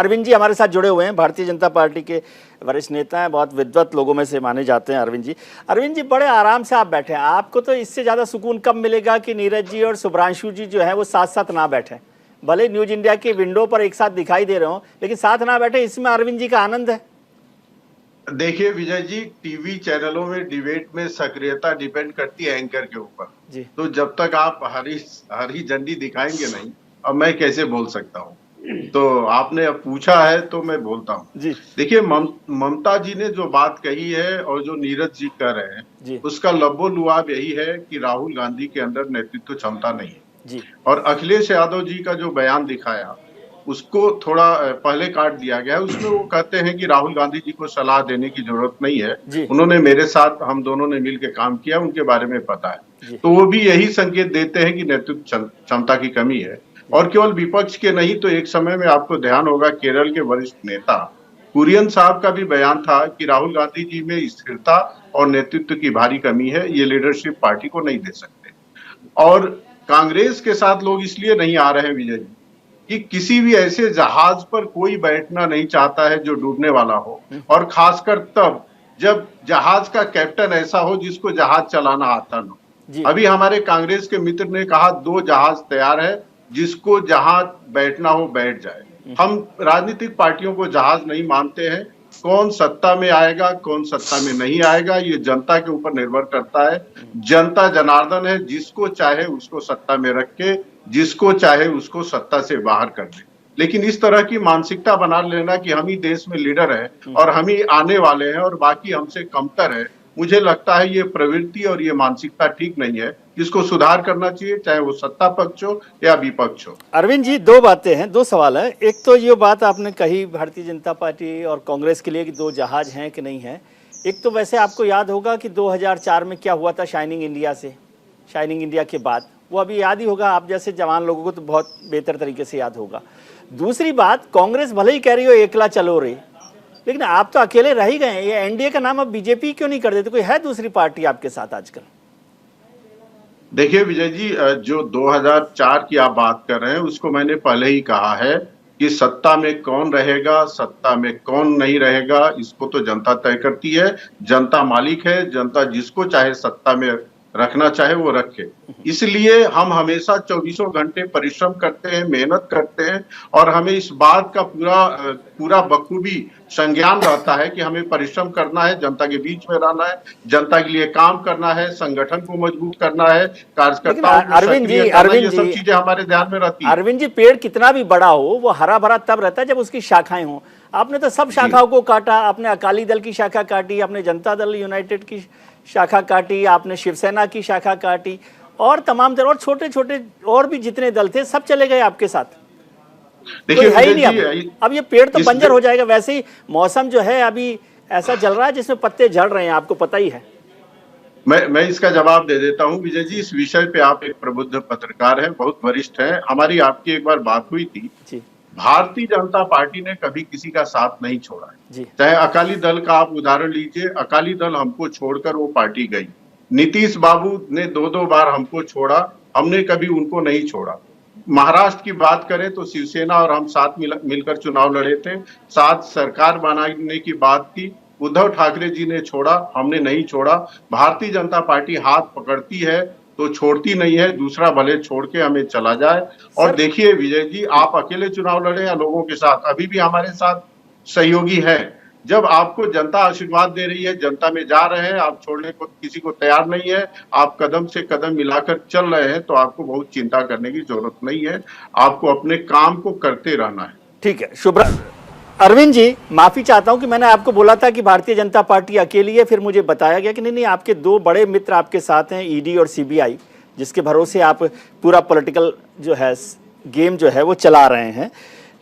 अरविंद जी हमारे साथ जुड़े हुए हैं, भारतीय जनता पार्टी के वरिष्ठ नेता हैं, बहुत विद्वत लोगों में से माने जाते हैं अरविंद जी। अरविंद जी बड़े आराम से आप बैठे हैं, आपको तो इससे ज़्यादा सुकून कब मिलेगा कि नीरज जी और शुभ्रांशु जी जो है वो साथ साथ ना बैठे। भले न्यूज इंडिया की विंडो पर एक साथ दिखाई दे रहे हो लेकिन साथ ना बैठे, इसमें अरविंद जी का आनंद है। देखिए विजय जी, टीवी चैनलों में डिबेट में सक्रियता डिपेंड करती है एंकर के ऊपर। तो जब तक आप हरी झंडी दिखाएंगे नहीं, अब मैं कैसे बोल सकता हूँ। तो आपने अब पूछा है तो मैं बोलता हूँ। देखिए ममता जी ने जो बात कही है और जो नीरज जी कर रहे हैं उसका लबो-लुआब यही है कि राहुल गांधी के अंदर नेतृत्व क्षमता नहीं है। और अखिलेश यादव जी का जो बयान दिखाया उसको थोड़ा पहले काट दिया गया है। उसमें वो कहते हैं कि राहुल गांधी जी को सलाह देने की जरूरत नहीं है, उन्होंने मेरे साथ, हम दोनों ने मिलकर काम किया, उनके बारे में पता है। तो वो भी यही संकेत देते हैं कि नेतृत्व क्षमता की कमी है। और केवल विपक्ष के नहीं, तो एक समय में आपको ध्यान होगा केरल के वरिष्ठ नेता कुरियन साहब का भी बयान था कि राहुल गांधी जी में स्थिरता और नेतृत्व की भारी कमी है, ये लीडरशिप पार्टी को नहीं दे सकते। और कांग्रेस के साथ लोग इसलिए नहीं आ रहे हैं विजय जी कि किसी भी ऐसे जहाज पर कोई बैठना नहीं चाहता है जो डूबने वाला हो, और खासकर तब जब जहाज का कैप्टन ऐसा हो जिसको जहाज चलाना आता न। अभी हमारे कांग्रेस के मित्र ने कहा 2 जहाज तैयार है, जिसको जहां बैठना हो बैठ जाए। हम राजनीतिक पार्टियों को जहाज नहीं मानते हैं। कौन सत्ता में आएगा, कौन सत्ता में नहीं आएगा, ये जनता के ऊपर निर्भर करता है। जनता जनार्दन है, जिसको चाहे उसको सत्ता में रख के, जिसको चाहे उसको सत्ता से बाहर कर दे। लेकिन इस तरह की मानसिकता बना लेना कि हम ही देश में लीडर हैं और हम ही आने वाले हैं और बाकी हमसे कमतर है, मुझे लगता है ये प्रवृत्ति और ये मानसिकता ठीक नहीं है। इसको सुधार करना चाहिए, चाहे वो सत्ता पक्ष हो या विपक्ष हो। अरविंद जी 2 बातें हैं, 2 सवाल है। एक तो ये बात आपने कही भारतीय जनता पार्टी और कांग्रेस के लिए कि 2 जहाज हैं कि नहीं है। एक तो वैसे आपको याद होगा कि 2004 में क्या हुआ था शाइनिंग इंडिया से, शाइनिंग इंडिया के बाद, वो अभी याद ही होगा, आप जैसे जवान लोगों को तो बहुत बेहतर तरीके से याद होगा। दूसरी बात, कांग्रेस भले ही कह रही हो एकला चलो रे, लेकिन आप तो अकेले रह ही गए। ये एनडीए का नाम अब बीजेपी क्यों नहीं कर देते, कोई है दूसरी पार्टी आपके साथ आजकल? देखिए विजय जी, जो 2004 की आप बात कर रहे हैं उसको मैंने पहले ही कहा है कि सत्ता में कौन रहेगा, सत्ता में कौन नहीं रहेगा, इसको तो जनता तय करती है। जनता मालिक है, जनता जिसको चाहे सत्ता में रखना चाहे वो रखे। इसलिए हम हमेशा 24 घंटे परिश्रम करते हैं, मेहनत करते हैं, और हमें इस बात का पूरा बखूबी संज्ञान रहता है कि हमें परिश्रम करना है, जनता के बीच में रहना है, जनता के लिए काम करना है, संगठन को मजबूत करना है, कार्यकर्ताओं को सक्रिय करना है, ये सब चीजें हमारे ध्यान में रहती है। अरविंद जी, पेड़ कितना भी बड़ा हो वो हरा भरा तब रहता है जब उसकी शाखाएं हो। आपने तो सब शाखाओं को काटा, आपने अकाली दल की शाखा काटी, आपने जनता दल यूनाइटेड की शाखा काटी, आपने शिवसेना की शाखा काटी, और तमाम दल और छोटे छोटे और भी जितने दल थे सब चले गए आपके साथ। देखिए है ही नहीं अब ये पेड़ तो बंजर हो जाएगा। वैसे ही मौसम जो है अभी ऐसा चल रहा है जिसमें पत्ते झड़ रहे हैं, आपको पता ही है। मैं इसका जवाब दे देता हूं विजय जी। इस विषय पे आप एक प्रबुद्ध पत्रकार हैं, बहुत वरिष्ठ हैं, हमारी आपकी एक बार बात हुई थी। भारतीय जनता पार्टी ने कभी किसी का साथ नहीं छोड़ा है। चाहे अकाली दल का आप उदाहरण लीजिए, अकाली दल हमको छोड़कर वो पार्टी गई। नीतीश बाबू ने 2 बार हमको छोड़ा, हमने कभी उनको नहीं छोड़ा। महाराष्ट्र की बात करें तो शिवसेना और हम साथ मिलकर चुनाव लड़े थे, साथ सरकार बनाने की बात की। उद्धव ठाकरे जी ने छोड़ा, हमने नहीं छोड़ा। भारतीय जनता पार्टी हाथ पकड़ती है तो छोड़ती नहीं है, दूसरा भले छोड़ के हमें चला जाए। और देखिए विजय जी, आप अकेले चुनाव लड़े या लोगों के साथ, अभी भी हमारे साथ सहयोगी है। जब आपको जनता आशीर्वाद दे रही है, जनता में जा रहे हैं, आप छोड़ने को किसी को तैयार नहीं है, आप कदम से कदम मिलाकर चल रहे हैं, तो आपको बहुत चिंता करने की जरूरत नहीं है। आपको अपने काम को करते रहना है। ठीक है। अरविंद जी, माफी चाहता हूं कि मैंने आपको बोला था कि भारतीय जनता पार्टी अकेली है, फिर मुझे बताया गया कि नहीं, आपके 2 बड़े मित्र आपके साथ हैं, ईडी और सीबीआई, जिसके भरोसे आप पूरा पॉलिटिकल जो है गेम जो है वो चला रहे हैं।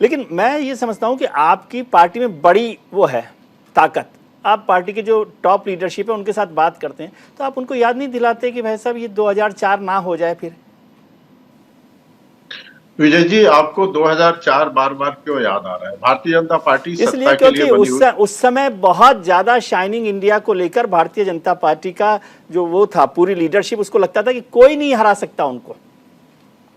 लेकिन मैं ये समझता हूं कि आपकी पार्टी में बड़ी वो है ताकत, आप पार्टी के जो टॉप लीडरशिप है उनके साथ बात करते हैं, तो आप उनको याद नहीं दिलाते कि भाई साहब ये 2004 ना हो जाए फिर? विजय जी, आपको 2004 बार बार क्यों याद आ रहा है? भारतीय जनता पार्टी इसलिए क्योंकि उस समय बहुत ज्यादा शाइनिंग इंडिया को लेकर भारतीय जनता पार्टी का जो वो था पूरी लीडरशिप, उसको लगता था कि कोई नहीं हरा सकता उनको।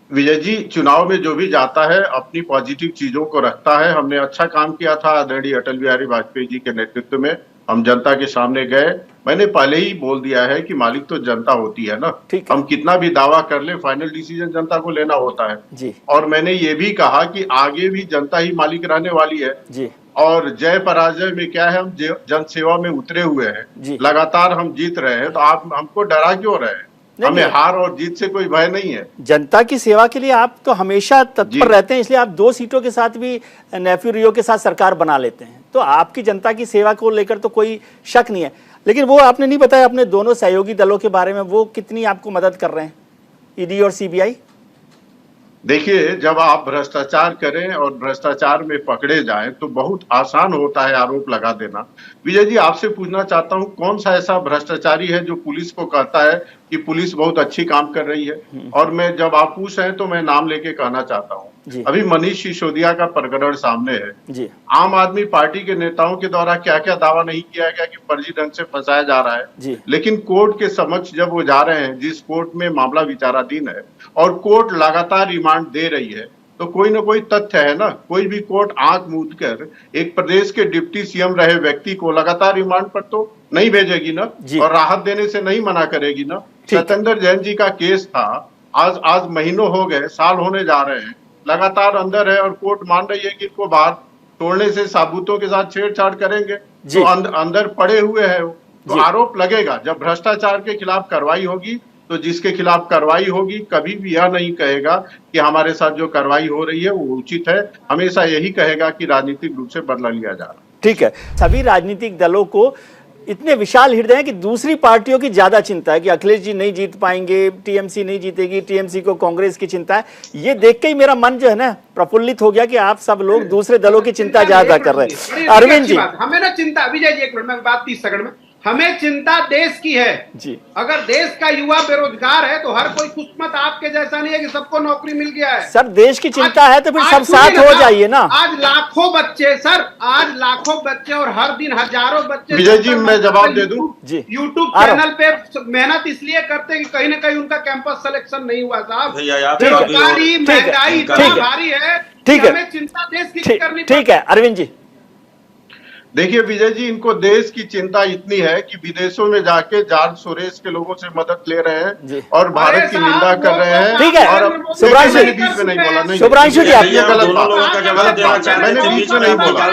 विजय जी, चुनाव में जो भी जाता है अपनी पॉजिटिव चीजों को रखता है। हमने अच्छा काम किया था आदरणीय अटल बिहारी वाजपेयी जी के नेतृत्व में। हम जनता के सामने गए। मैंने पहले ही बोल दिया है कि मालिक तो जनता होती है ना। हम कितना भी दावा कर ले, फाइनल डिसीजन जनता को लेना होता है जी। और मैंने ये भी कहा कि आगे भी जनता ही मालिक रहने वाली है जी। और जय पराजय में क्या है, हम जन सेवा में उतरे हुए हैं, लगातार हम जीत रहे हैं। तो आप हमको डरा क्यों रहे हैं? हमें हार और जीत से कोई भय नहीं है। जनता की सेवा के लिए आप तो हमेशा तत्पर रहते हैं, इसलिए आप 2 सीटों के साथ भी नेफ्यू रियो के साथ सरकार बना लेते हैं। तो आपकी जनता की सेवा को लेकर तो कोई शक नहीं है। लेकिन वो आपने नहीं बताया अपने दोनों सहयोगी दलों के बारे में, वो कितनी आपको मदद कर रहे हैं, ईडी और सीबीआई? देखिए, जब आप भ्रष्टाचार करें और भ्रष्टाचार में पकड़े जाएं तो बहुत आसान होता है आरोप लगा देना। विजय जी, आपसे पूछना चाहता हूं, कौन सा ऐसा भ्रष्टाचारी है जो पुलिस को कहता है कि पुलिस बहुत अच्छी काम कर रही है? और मैं जब आप पूछ रहे हैं तो मैं नाम लेके कहना चाहता हूं, अभी मनीष सिसोदिया का प्रकरण सामने है जी। आम आदमी पार्टी के नेताओं के द्वारा क्या क्या दावा नहीं किया गया कि फर्जी ढंग से फंसाया जा रहा है जी। लेकिन कोर्ट के समक्ष जब वो जा रहे हैं, जिस कोर्ट में मामला विचाराधीन है और कोर्ट लगातार रिमांड दे रही है, तो कोई ना कोई तथ्य है ना। कोई भी कोर्ट आंख मूंद कर एक प्रदेश के डिप्टी सीएम रहे व्यक्ति को लगातार रिमांड पर तो नहीं भेजेगी ना, और राहत देने से नहीं मना करेगी ना। सत्येंद्र जैन जी का केस था, आज महीनों हो गए, साल होने जा रहे हैं, लगातार अंदर है और कोर्ट मान रही है कि इनको बाहर तोड़ने से साबूतों के साथ छेड़छाड़ करेंगे, तो अंदर पड़े हुए हैं। तो आरोप लगेगा। जब भ्रष्टाचार के खिलाफ कार्रवाई होगी तो जिसके खिलाफ कार्रवाई होगी कभी भी यह नहीं कहेगा कि हमारे साथ जो कार्रवाई हो रही है वो उचित है, हमेशा यही कहेगा कि राजनीतिक रूप से बदला लिया जा रहा है। ठीक है, सभी राजनीतिक दलों को इतने विशाल हृदय हैं कि दूसरी पार्टियों की ज्यादा चिंता है कि अखिलेश जी नहीं जीत पाएंगे, टीएमसी नहीं जीतेगी, टीएमसी को कांग्रेस की चिंता है। ये देख के ही मेरा मन जो है ना प्रफुल्लित हो गया कि आप सब लोग दूसरे दलों की चिंता ज्यादा कर रहे हैं। अरविंद जी, हमें ना चिंता, विजय जी एक मिनट में बात 30 सेकंड में, हमें चिंता देश की है जी। अगर देश का युवा बेरोजगार है तो हर कोई खुशमत आपके जैसा नहीं है कि सबको नौकरी मिल गया है। सर देश की चिंता है तो फिर सब साथ हो जाइए ना। आज लाखों बच्चे सर, आज लाखों बच्चे और हर दिन हजारों बच्चे, विजय जी मैं जवाब दे दूं जी, यूट्यूब चैनल पे मेहनत इसलिए करते हैं कि कहीं ना कहीं उनका कैंपस सिलेक्शन नहीं हुआ साहब। बेरोजगारी, महंगाई इतना भारी है, हमें चिंता देश की करनी। ठीक है अरविंद जी, देखिए विजय जी, इनको देश की चिंता इतनी है कि विदेशों में जाके जॉर्ज सोरेस के लोगों से मदद ले रहे हैं और भारत की निंदा कर रहे हैं। ठीक है, और शुभ्रांशु बीच में नहीं बोला, नहीं शुभ्रांशु जी, आपने गलत बात, मैंने बीच में नहीं बोला,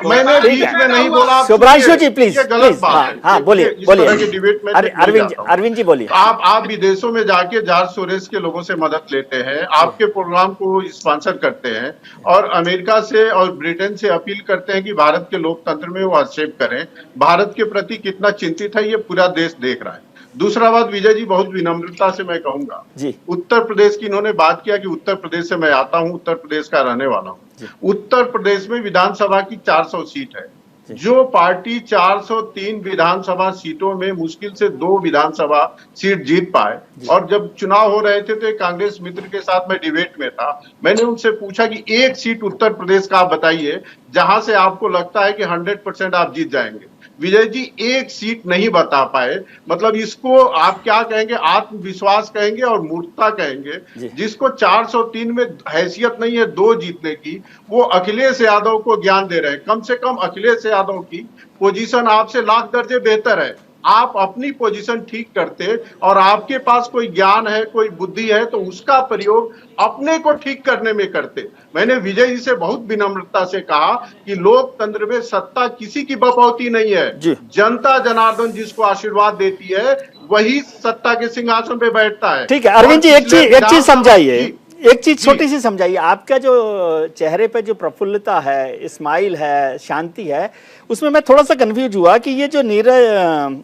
मैंने बीच में नहीं बोला। शुभ्रांशु जी प्लीज, गलत बात, हाँ बोलिए बोलिए। डिबेट में अरविंद जी बोलिए। आप विदेशों में जाके जॉर्ज सोरेस के लोगों से मदद लेते हैं, आपके प्रोग्राम को स्पॉन्सर करते हैं और अमेरिका से और ब्रिटेन से अपील करते हैं कि भारत के लोकतंत्र में वो हस्तक्षेप करें। भारत के प्रति कितना चिंतित है ये पूरा देश देख रहा है। दूसरा बात विजय जी, बहुत विनम्रता से मैं कहूंगा जी, उत्तर प्रदेश की इन्होंने बात किया कि उत्तर प्रदेश से मैं आता हूं, उत्तर प्रदेश का रहने वाला हूं। उत्तर प्रदेश में विधानसभा की 400 सीट है। जो पार्टी 403 विधानसभा सीटों में मुश्किल से 2 विधानसभा सीट जीत पाए, और जब चुनाव हो रहे थे तो कांग्रेस मित्र के साथ मैं डिबेट में था, मैंने उनसे पूछा कि एक सीट उत्तर प्रदेश का आप बताइए जहां से आपको लगता है कि 100% आप जीत जाएंगे। विजय जी एक सीट नहीं बता पाए, मतलब इसको आप क्या कहेंगे, आत्मविश्वास कहेंगे और मूर्खता कहेंगे। जिसको 403 में हैसियत नहीं है 2 जीतने की, वो अखिलेश यादव को ज्ञान दे रहे हैं। कम से कम अखिलेश यादव की पोजीशन आपसे लाख दर्जे बेहतर है। आप अपनी पोजीशन ठीक करते और आपके पास कोई ज्ञान है, कोई बुद्धि है, तो उसका प्रयोग अपने को ठीक करने में करते। मैंने विजय जी से बहुत विनम्रता से कहा कि लोकतंत्र में सत्ता किसी की बपौती नहीं है, जनता जनार्दन जिसको आशीर्वाद देती है वही सत्ता के सिंहासन पे बैठता है। ठीक है अरविंद जी, एक चीज समझाइए, एक चीज छोटी सी समझाइए। आपका जो चेहरे पे जो प्रफुल्लता है, स्माइल है, शांति है, उसमें मैं थोड़ा सा कंफ्यूज हुआ कि ये जो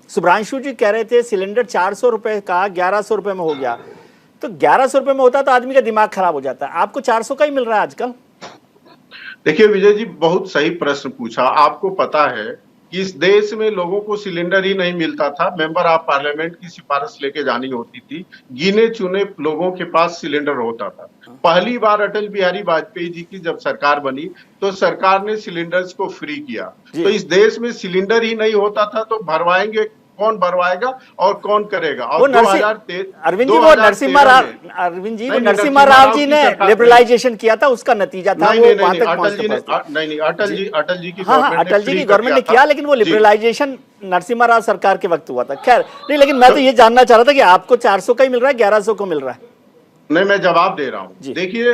शुभ्रांशु जी कह रहे थे सिलेंडर 400 रुपए का 1100 रुपए में हो गया, तो 1100 रुपए में होता तो आदमी का दिमाग खराब हो जाता है, आपको 400 का ही मिल रहा है आजकल। देखिए विजय जी, बहुत सही प्रश्न पूछा। आपको पता है कि इस देश में लोगों को सिलेंडर ही नहीं मिलता था, मेंबर ऑफ पार्लियामेंट की सिफारिश लेके जानी होती थी, गिने चुने लोगों के पास सिलेंडर होता था। पहली बार अटल बिहारी वाजपेयी जी की जब सरकार बनी तो सरकार ने सिलेंडर्स को फ्री किया। तो इस देश में सिलेंडर ही नहीं होता था तो भरवाएंगे कौन भरवाएगा और कौन करेगा। और अरविंद जी, वो नरसिम्हा राव जी ने लिबरलाइजेशन किया था, उसका नतीजा था वो वहां तक नहीं, अटल जी की अटल जी की गवर्नमेंट ने किया, लेकिन वो लिबरलाइजेशन नरसिम्हा राव सरकार के वक्त हुआ था। खैर नहीं, लेकिन मैं तो ये जानना चाह रहा था कि आपको 400 का ही मिल रहा है, 1100 को मिल रहा है? नहीं, मैं जवाब दे रहा हूँ। देखिए,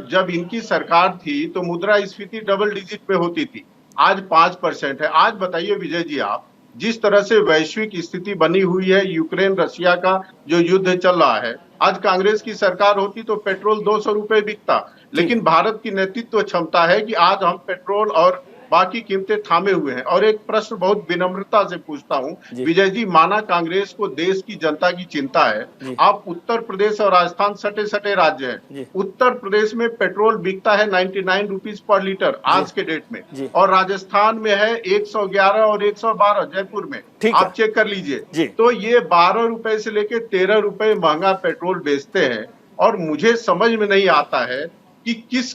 जब इनकी सरकार थी तो मुद्रास्फीति डबल डिजिट पे होती थी, आज 5% है। आज बताइए विजय जी, आप जिस तरह से वैश्विक स्थिति बनी हुई है, यूक्रेन रशिया का जो युद्ध चल रहा है, आज कांग्रेस की सरकार होती तो पेट्रोल 200 रुपए बिकता। लेकिन भारत की नेतृत्व क्षमता है कि आज हम पेट्रोल और बाकी कीमतें थामे हुए हैं। और एक प्रश्न बहुत विनम्रता से पूछता हूं विजय जी, माना कांग्रेस को देश की जनता की चिंता है, आप उत्तर प्रदेश और राजस्थान सटे सटे राज्य हैं, उत्तर प्रदेश में पेट्रोल बिकता है 99 रुपीज पर लीटर आज के डेट में, और राजस्थान में है 111 और 112 जयपुर में, आप चेक कर लीजिए। तो ये 12 रुपए से लेके 13 रुपए महंगा पेट्रोल बेचते हैं। और मुझे समझ में नहीं आता है कि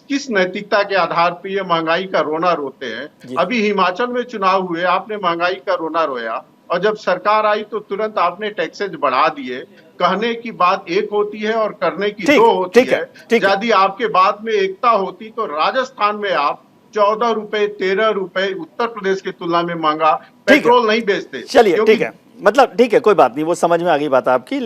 किस नैतिकता के आधार पे ये महंगाई का रोना रोते हैं। अभी हिमाचल में चुनाव हुए, आपने महंगाई का रोना रोया, और जब सरकार आई तो तुरंत आपने टैक्सेस बढ़ा दिए। कहने की बात एक होती है और करने की दो होती है। यदि आपके बात में एकता होती तो राजस्थान में आप 14 रुपए 13 रुपए उत्तर प्रदेश की तुलना में महंगा पेट्रोल नहीं बेचते। चलिए ठीक है, मतलब ठीक है, कोई बात नहीं, वो समझ में आ गई बात आपकी।